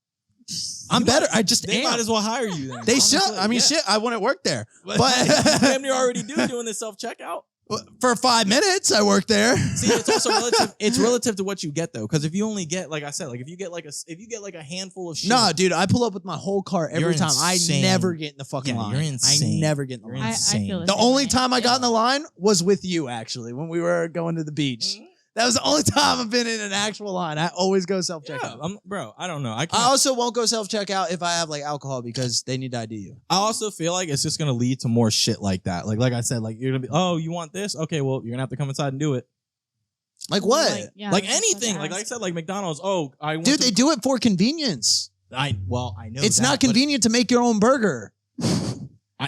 I'm better. I just They am. might as well hire you then. They should. Honestly, I mean, yeah. shit. I wouldn't work there, But but damn near already doing this self checkout. for 5 minutes, I worked there. See, it's also relative. It's relative to what you get though, because if you only get, like I said, like if you get like a handful of shit. Nah, dude, I pull up with my whole car every You're time. insane. I never get in the fucking Yeah, line. you're insane. I never get in the You're line. insane. I feel The same only way. time I got in the line was with you, actually, when we were going to the beach. That was the only time I've been in an actual line. I always go self checkout. Yeah, bro, I don't know. I Also won't go self checkout if I have like alcohol because they need to ID you. I also feel like it's just gonna lead to more shit like that. Like I said, like you're gonna be, oh, you want this? Okay, well, you're gonna have to come inside and do it. Like what? Like anything. Like I said, like McDonald's. Oh, I want Dude, to, they do it for convenience. I know It's that, not but convenient to make your own burger.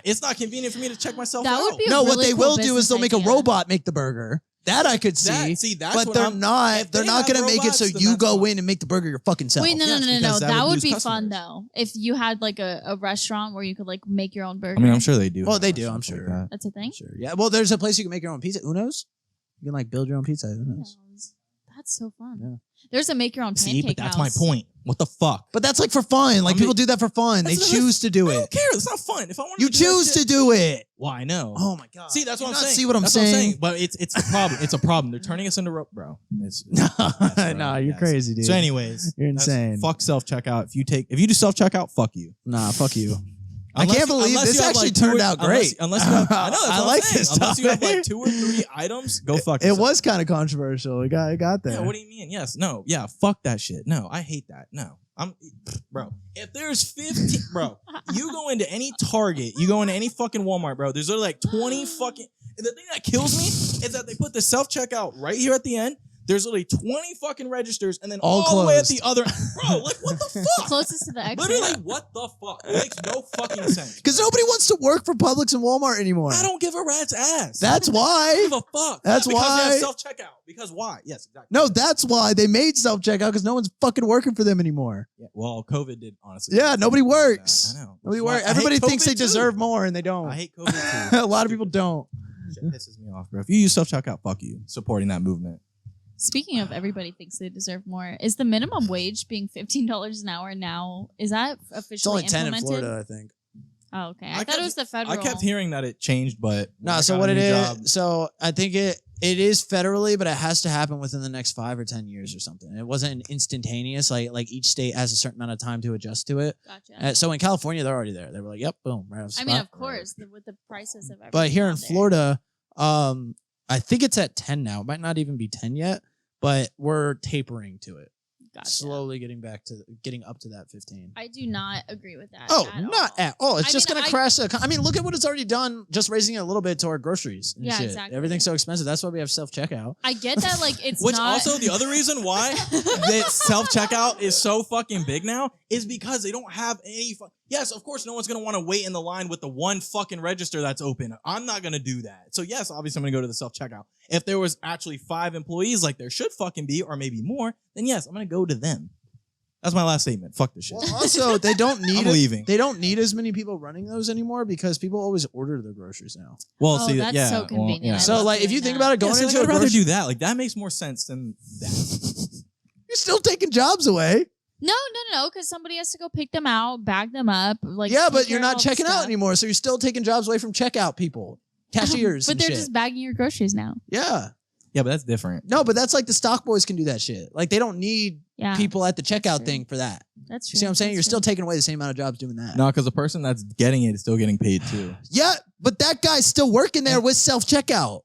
it's not convenient for me to check myself That out. would be a No, what really they cool will do is business they'll make a idea. robot make the burger. That I could see. That's but what they're I'm- not. if They're they not have going to make it so robots, then you that's go fine. in and make the burger your fucking self. Wait, no, Yes, no. because That would lose be customers. fun though. If you had like a restaurant where you could like make your own burger. I mean, I'm sure they do. Well, have they do, restaurants I'm like sure. that. That's a thing. Sure. Yeah. Well, there's a place you can make your own pizza. Uno's. You can like build your own pizza. at Uno's. That's so fun. Yeah. There's a make your own pancake See, but that's house. my point. What the fuck? But that's like for fun. Like I mean, people do that for fun. They that's- choose to do I it. don't care. It's not fun. If I want You choose to do it. Well, I know. Oh my god. See, that's Do what you I'm not saying. See what I'm That's saying? But it's a problem. It's a problem. They're turning us into bro. It's No, yes, bro. no, you're Yes. crazy, dude. So, anyways, You're that's- insane. Fuck self checkout. If you do self checkout, fuck you. Nah, fuck you. I Unless can't you- believe unless this you have, actually like, turned out great. Unless you have, I know. That's I what like I'm saying. this Unless you have like topic. 2 or 3 items, go fuck It yourself. was kind of controversial. It got there. Yeah, what do you mean? Yes. No. Yeah. Fuck that shit. No, I hate that. No. Bro, if there's 15, bro, you go into any Target, you go into any fucking Walmart, bro, there's literally like 20 fucking, the thing that kills me is that they put the self-checkout right here at the end. There's literally 20 fucking registers and then all the way at the other, bro, like what the fuck? Closest to the exit. Literally, what the fuck? It makes no fucking sense. Because nobody wants to work for Publix and Walmart anymore. I don't give a rat's ass. That's I why. don't give a fuck. That's because why. they have self-checkout. Because why? Yes, exactly. No, that's why they made self checkout because no one's fucking working for them anymore. Yeah, well, COVID did, honestly. Yeah, nobody works. I know. Nobody Which is why works. I hate Everybody thinks COVID they too. deserve more and they don't. I hate COVID too. A lot of people don't. Shit pisses me off, bro. If you use self-checkout, fuck you. Supporting that movement. Speaking of everybody thinks they deserve more, is the minimum wage being $15 an hour now? Is that officially It's only 10 in implemented? Florida, I think. Oh, okay. I I thought kept- it was the federal. I kept hearing that it changed, but when No, I so got what a it new is, job- so I think it is federally, but it has to happen within the next 5 or 10 years or something. It wasn't instantaneous. Like each state has a certain amount of time to adjust to it. Gotcha. So in California, they're already there. They were like, "Yep, boom, right off the I mean, spot." of course, with the prices of everything. But here in out there. Florida, I think it's at 10 now. It might not even be 10 yet. but we're tapering to it. Gotcha. Slowly getting up to that 15. I do not agree with that. Oh, not at all. It's just going to crash. Look at what it's already done. Just raising it a little bit to our groceries. And shit. Exactly. Everything's so expensive. That's why we have self-checkout. I get that, like, it's Which not... also, the other reason why that self-checkout is so fucking big now is because they don't have any... Yes, of course, no one's going to want to wait in the line with the one fucking register that's open. I'm not going to do that. So yes, obviously I'm going to go to the self-checkout. If there was actually 5 employees like there should fucking be, or maybe more, then yes, I'm going to go to them. That's my last statement. Fuck this shit. Well, also, they don't need I'm leaving. They don't need as many people running those anymore because people always order their groceries now. Well, see, that's so convenient. Well, yeah. So, like, if you think about it, going into I'd rather do that. Like, that makes more sense than that. You're still taking jobs away. No, because somebody has to go pick them out, bag them up. Like, yeah, but you're not checking out anymore, so you're still taking jobs away from checkout people, cashiers. But they're just bagging your groceries now. Yeah. Yeah, but that's different. No, but that's like the stock boys can do that shit. Like, they don't need people at the checkout thing for that. That's true. You see what I'm saying? You're still taking away the same amount of jobs doing that. No, because the person that's getting it is still getting paid too. Yeah, but that guy's still working there with self-checkout.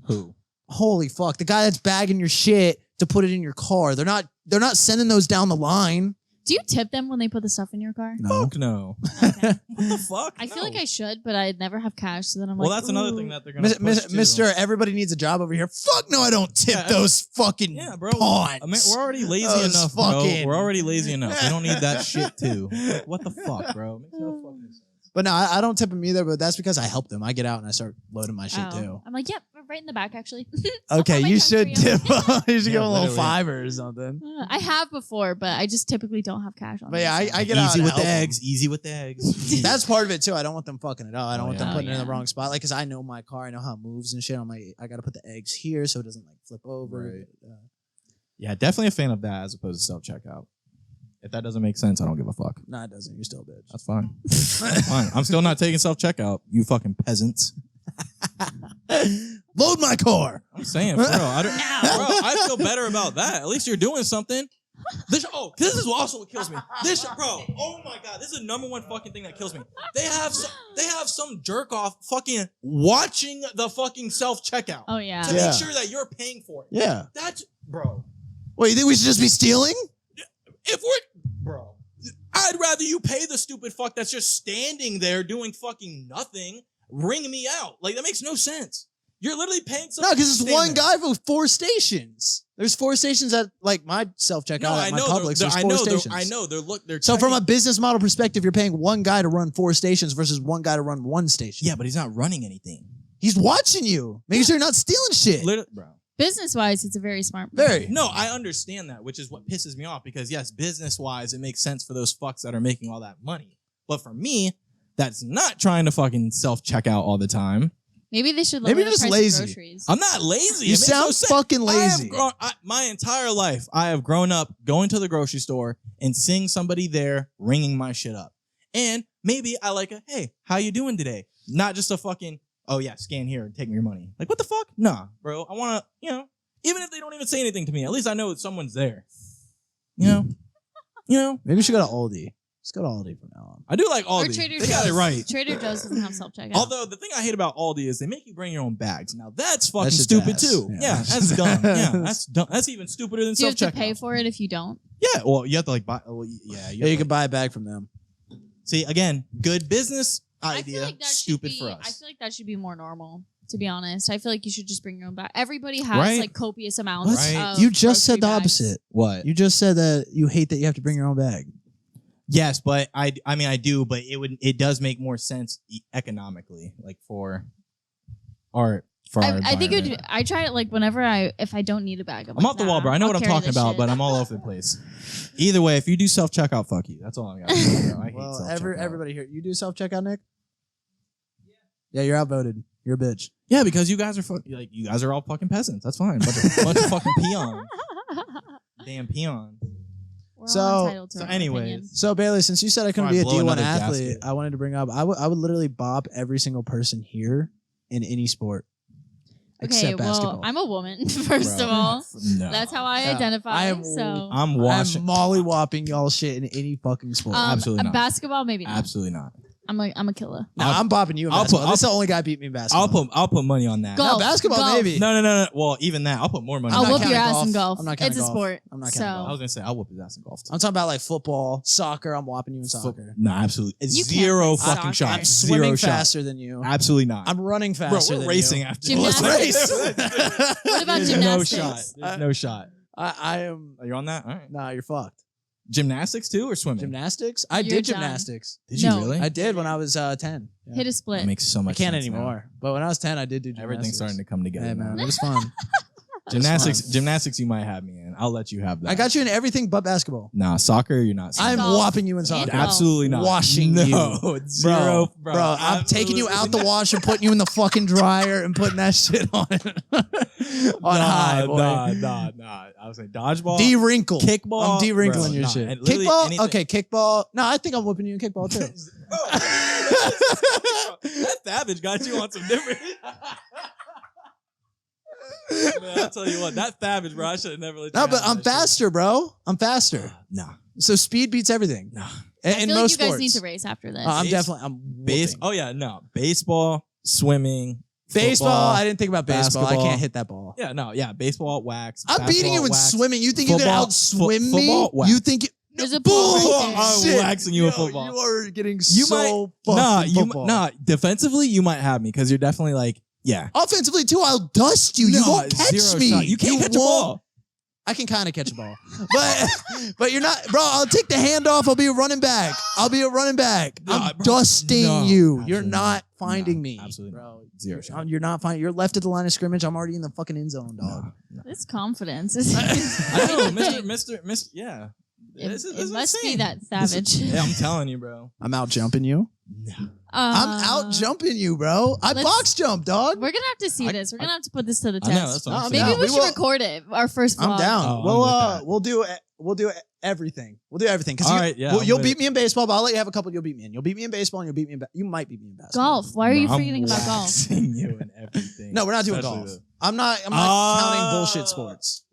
Who? Holy fuck. The guy that's bagging your shit to put it in your car. They're not sending those down the line. Do you tip them when they put the stuff in your car? No. Fuck no. Okay. What the fuck? I feel like I should, but I never have cash, so then I'm well, like, that's another thing that they're going to push too. Mr. Everybody needs a job over here. Fuck no, I don't tip those fucking pawns. I mean, we're already lazy enough, bro. We're already lazy enough. We don't need that shit too. What the fuck, bro? Makes no fucking sense. But no, I don't tip them either, but that's because I help them. I get out and I start loading my shit too. I'm like, yep, right in the back, actually. Okay, you should tip. You should give a little $5 or something. I have before, but I just typically don't have cash on me. But yeah, I get out. Easy with the eggs. Easy with the eggs. That's part of it too. I don't want them fucking it up. I don't want them putting it in the wrong spot. Like, cause I know my car. I know how it moves and shit. I'm like, I gotta put the eggs here so it doesn't like flip over. Right. Yeah, definitely a fan of that as opposed to self-checkout. If that doesn't make sense, I don't give a fuck. Nah, it doesn't. You're still a bitch. That's fine. That's fine. I'm still not taking self-checkout, you fucking peasants. Load my car. I'm saying, for real. I feel better about that. At least you're doing something. This is also what kills me. Oh my god, this is the number one fucking thing that kills me. They have some jerk off fucking watching the fucking self-checkout. Oh yeah. To make sure that you're paying for it. Yeah. That's bro. Wait, you think we should just be stealing? I'd rather you pay the stupid fuck that's just standing there doing fucking nothing, ring me out. Like, that makes no sense. You're literally paying someone. No, because it's one guy for 4 stations. There's 4 stations at like my self-checkout at my Publix. There's 4 stations. I know. They're so from a business model perspective, you're paying one guy to run 4 stations versus one guy to run 1 station. Yeah, but he's not running anything. He's watching you. Making sure you're not stealing shit. Bro. Business-wise, it's a very smart move. Very. No, I understand that, which is what pisses me off because, yes, business-wise, it makes sense for those fucks that are making all that money. But for me, that's not trying to fucking self-check out all the time. Maybe they should lower the price of groceries. I'm not lazy. You sound fucking lazy. My entire life, I have grown up going to the grocery store and seeing somebody there ringing my shit up. And maybe I like a, hey, how you doing today? Not just a fucking, oh yeah, scan here and take me your money. Like, what the fuck? Nah, bro. I want to, even if they don't even say anything to me, at least I know someone's there. You know? Maybe we should go to Aldi. Let's go to Aldi from now on. I do like Aldi. Or Trader They got it right. Trader Joe's doesn't have self-checkout. Although, the thing I hate about Aldi is they make you bring your own bags. Now, that's fucking stupid, too. Yeah, that's dumb. Yeah, that's dumb. That's even stupider than self-checkout. Do you have to pay for it if you don't? Yeah, well, you have to, like, buy... Well, yeah, you can buy a bag from them. See, again, good business idea, like stupid for us. I feel like that should be more normal, to be honest. I feel like you should just bring your own bag. Everybody has, like, copious amounts of You just said the bags. opposite. What? You just said that you hate that you have to bring your own bag. Yes, but I mean I do, but it does make more sense economically, like for our I think I try it like whenever if I don't need a bag. I'm off the wall, bro. I know what I'm talking about, but I'm all over the place. Either way, if you do self checkout, fuck you. That's all I got to say, bro. I hate self checkout. Everybody here, you do self checkout, Nick? Yeah, you're outvoted. You're a bitch. Yeah, because you guys are all fucking peasants. That's fine. Bunch of fucking peons. Damn peons. So anyways. So Bailey, since you said I couldn't be a D1 athlete, I wanted to bring up I would literally bop every single person here in any sport. Except basketball. I'm a woman, first of all. No. That's how I identify. I'm mollywhopping y'all shit in any fucking sport. Absolutely not. Basketball, maybe not. Absolutely not. I'm a killer. No, I'm bopping you in basketball. That's the only guy beat me in basketball. I'll put money on that. Golf, no, basketball golf. maybe. No. Well, even that. I'll put more money. I'll on whoop that. your ass golf. in golf. I'm not counting It's a golf. sport. I'm not counting I golf. was gonna say I'll whoop his ass in golf too. I'm talking about like football, soccer. I'm whopping you in soccer. No, absolutely. You can't Zero play fucking soccer. I'm shots. swimming Zero shots. faster than you. Absolutely not. I'm running Bro, faster we're than racing you. after Gymnastics. this. What about There's no gymnastics? shot. There's no shot. I am. Are you on that? All right. Nah, you're fucked. Gymnastics too or swimming? Gymnastics? I You're did done. gymnastics. Did you No. really? I did when I was 10. Yeah. Hit a split. That makes so I much can't sense anymore. But when I was 10, I did do gymnastics. Everything's starting to come together. Hey, now. man, it was fun. Gymnastics, you might have me in. I'll let you have that. I got you in everything but basketball. Nah, soccer, you're not. I'm golf. whopping you in soccer. golf. Absolutely not. Washing no, you. zero, Bro, I'm taking you out the wash and putting you in the fucking dryer and putting that shit on high, boy. Nah. I was saying dodgeball, De-wrinkle. kickball. I'm de-wrinkling bro, your nah, shit. and literally Kickball? anything- Okay, kickball. No, I think I'm whipping you in kickball too. That savage got you on some different. Man, I'll tell you what, that savage, bro. I should have never let you. No, but have I'm that shit. faster, bro. I'm faster. Nah. So speed beats everything. Nah. I In feel like most you guys sports. need to race after this. I'm Base- definitely. I'm Base. whooping. Oh yeah, no. Baseball, swimming, Baseball. football, I didn't think about baseball. I basketball. can't hit that ball. Yeah, no, yeah. Baseball, wax. I'm beating you in wax. swimming. You think you can Football- outswim me? football, wax. You think? There's a pool right Boom! there. I'm Shit. waxing you in Yo, football. You are getting You so Nah, fucking you football. nah. Defensively, you might have me because you're definitely like, yeah. Offensively too, I'll dust you. You No, won't catch zero me. shot. You can't catch a won't. ball. I can kind of catch a ball, but you're not, bro. I'll take the handoff. I'll be a running back. I'm Nah, bro. dusting No, you. You're absolutely not not. finding No, me, absolutely bro. Zero shot. You're not finding. You're left at the line of scrimmage. I'm already in the fucking end zone, dog. No. This confidence is. I know, Mr. Yeah. It must be that savage. Yeah, I'm telling you, bro. I'm out jumping you. No. I'm out jumping you, bro. I let's- box jump, dog. We're gonna have to see this. We're gonna have to put this to the I know, test. that's what I'm No, saying. Maybe down. we We should will- record it. Our first vlog. I'm down. Oh, I'm with that. We'll do everything. We'll do everything. All right, yeah, I'm you'll with beat it. me in baseball, but I'll let you have a couple. You'll beat me in. You'll beat me in baseball, and you'll beat me in. You might beat me in basketball. Golf. Why are you Bro, I'm forgetting about golf? waxing you and everything. No, we're not doing Especially golf. the- I'm not counting bullshit sports.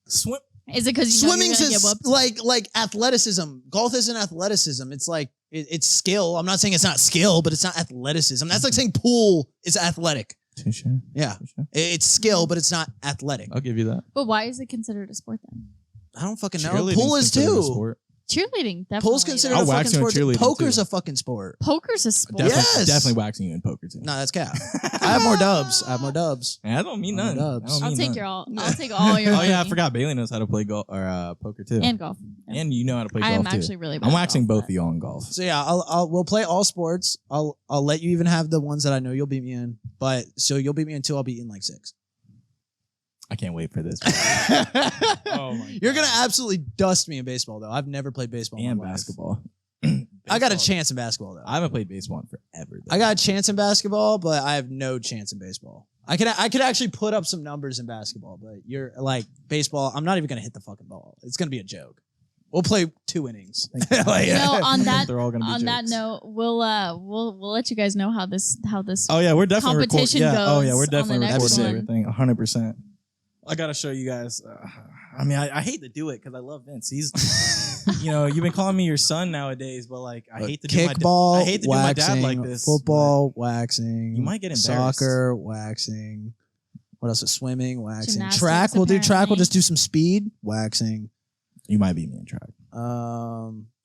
Swim. Is it because you know you're Swimming's gonna get whooped? like athleticism. Golf isn't athleticism. It's like it's skill. I'm not saying it's not skill, but it's not athleticism. That's like saying pool is athletic. Touche. Yeah, it's skill, but it's not athletic. I'll give you that. But why is it considered a sport then? I don't fucking know. Cheerleading's Pool is considered a too. sport. Cheerleading, definitely. Pool's considered I'll a fucking wax you in sport. cheerleading, Poker's too. a fucking sport. Poker's a sport. Definitely, Yes. definitely waxing you in poker too. No, that's cap. I have more dubs. Man, I don't mean I'm none. dubs. I don't I'll mean take none. your all. I'll take all your. Oh yeah, I money. forgot Bailey knows how to play golf or poker too. And golf. And you know how to play I golf am too. actually really bad. I'm at waxing golf, both but- of y'all in golf. So yeah, we'll play all sports. I'll let you even have the ones that I know you'll beat me in. But so you'll beat me in 2, I'll beat you in like 6. I can't wait for this. Oh my You're gonna God. absolutely dust me in baseball though. I've never played baseball in And my life. basketball. I got a Baseball. chance in basketball though. I haven't played baseball in forever. Though. I got a chance in basketball, but I have no chance in baseball. I could actually put up some numbers in basketball, but you're like baseball. I'm not even gonna hit the fucking ball. It's gonna be a joke. We'll play 2 innings. Like, You know, on that They're all gonna be on that jokes. note, we'll let you guys know how this Oh yeah, we're definitely competition yeah. Oh yeah, goes we're on the definitely next recording one. everything. 100%. I gotta show you guys. I mean, I hate to do it because I love Vince. He's, you've been calling me your son nowadays, but like, I hate to kickball, I hate to do my dad waxing, like this. football, waxing. You might get embarrassed. Soccer, waxing. What else? Swimming, waxing. Gymnastics, Track. We'll do track. We'll apparently. just do some speed, waxing. You might beat me in track.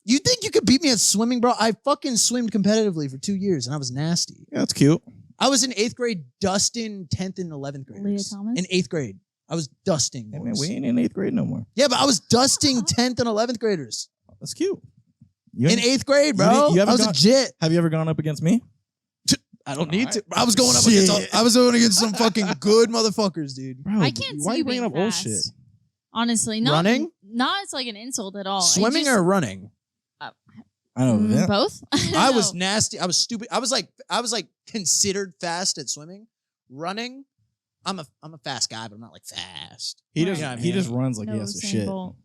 You think you could beat me at swimming, bro? I fucking swimmed competitively for 2 years, and I was nasty. Yeah, that's cute. I was in 8th grade dusting 10th and 11th graders. Leah Thomas? In 8th grade. I was dusting. Hey, man, boys. we ain't in 8th grade no more. Yeah, but I was dusting 10th and 11th graders. That's cute. You In ain't- 8th grade, bro. you I haven't was gone- legit. Have you ever gone up against me? I don't All need right. to. I was going up Shit. against. I was going against some fucking good motherfuckers, dude. Bro, I can't why see are you bringing being up old fast. shit? Honestly, not Running? Not as like an insult at all. It Swimming just- or running? I don't know. both. I was nasty. I was stupid. I was like considered fast at swimming. Running, I'm a fast guy, but I'm not like fast. He Right. just You know what I he mean? just runs like no he has to Usain shit. Bolt.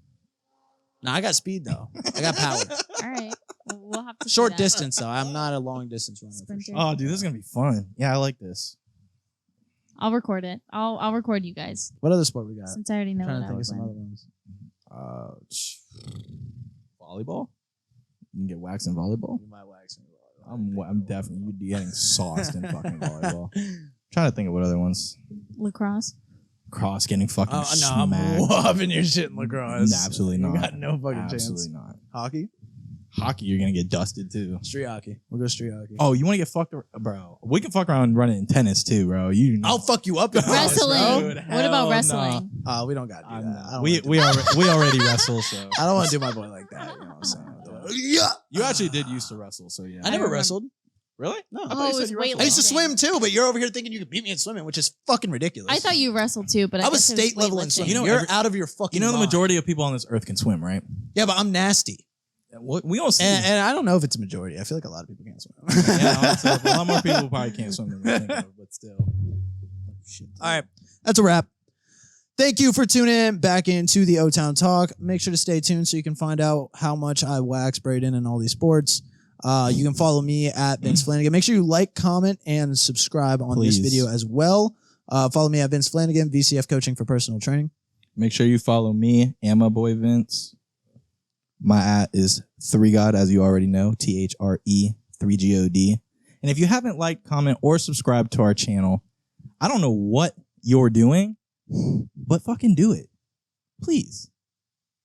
No, I got speed though. I got power. All right, we'll have to see Short that. distance though. I'm not a long distance runner. For Sprinter. sure. Oh, dude, this is gonna be fun. Yeah, I like this. I'll record it. I'll record you guys What other sport we got? since I already know I'm trying what to I think of was some other in. ones. Volleyball. You can get waxed in volleyball. You might wax me. I'm definitely you'd be getting sauced in fucking volleyball. Trying to think of what other ones. Lacrosse. Cross getting fucking smacked. I'm whopping your shit in lacrosse. Absolutely not. You got no fucking chance. Absolutely not. Hockey? Hockey, you're gonna get dusted too. Street hockey. We'll go street hockey. Oh, you want to get fucked, bro? We can fuck around running in tennis too, bro. I'll fuck you up. In Wrestling. tennis, what about wrestling? We don't got to do that. We already wrestle, so I don't want to do my boy like that. You know what I'm saying? Yeah. You actually did used to wrestle, so yeah. I never wrestled. Really? No. Oh, it was weightlifting. I used to swim too, but you're over here thinking you could beat me in swimming, which is fucking ridiculous. I thought you wrestled too, but I was state level in swimming. You're out of your fucking the mind. majority of people on this earth can swim, right? Yeah, but I'm nasty. We don't see. And I don't know if it's a majority. I feel like a lot of people can't swim. Yeah, a lot more people probably can't swim than we think of, but still. Oh, shit. All right. That's a wrap. Thank you for tuning in back into the O-Town Talk. Make sure to stay tuned so you can find out how much I wax Braden in all these sports. You can follow me at Vince Flanagan. Make sure you like, comment, and subscribe on this video as well. Follow me at Vince Flanagan, VCF Coaching for Personal Training. Make sure you follow me and my boy Vince. My @ is 3God, as you already know, THRE 3GOD. And if you haven't liked, comment, or subscribed to our channel, I don't know what you're doing, but fucking do it. Please.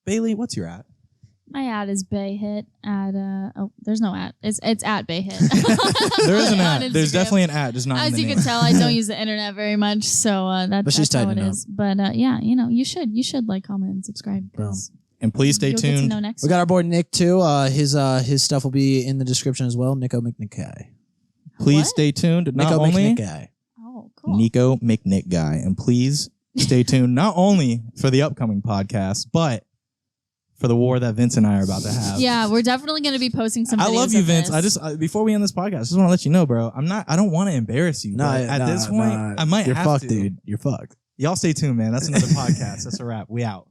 Bailey, what's your @ My @ is Bayhit there's no @ it's at Bayhit. There is an @ there's definitely an @ just not as in the you name. can tell, I don't use the internet very much, so that's how it is. But yeah, you should like, comment, and subscribe. And please stay You'll tuned. Get to know next we got our boy Nick too. His stuff will be in the description as well. Nico McNick. Please stay tuned. Not Nico only McNick. Oh, cool. Nico McNick guy, and please stay tuned not only for the upcoming podcast, but for the war that Vince and I are about to have. Yeah, we're definitely going to be posting some videos. I love you, of Vince. this. Before we end this podcast, I just want to let you know, bro. I don't want to embarrass you. At this point, I might You're have fucked, to. dude. You're fucked. Y'all stay tuned, man. That's another podcast. That's a wrap. We out.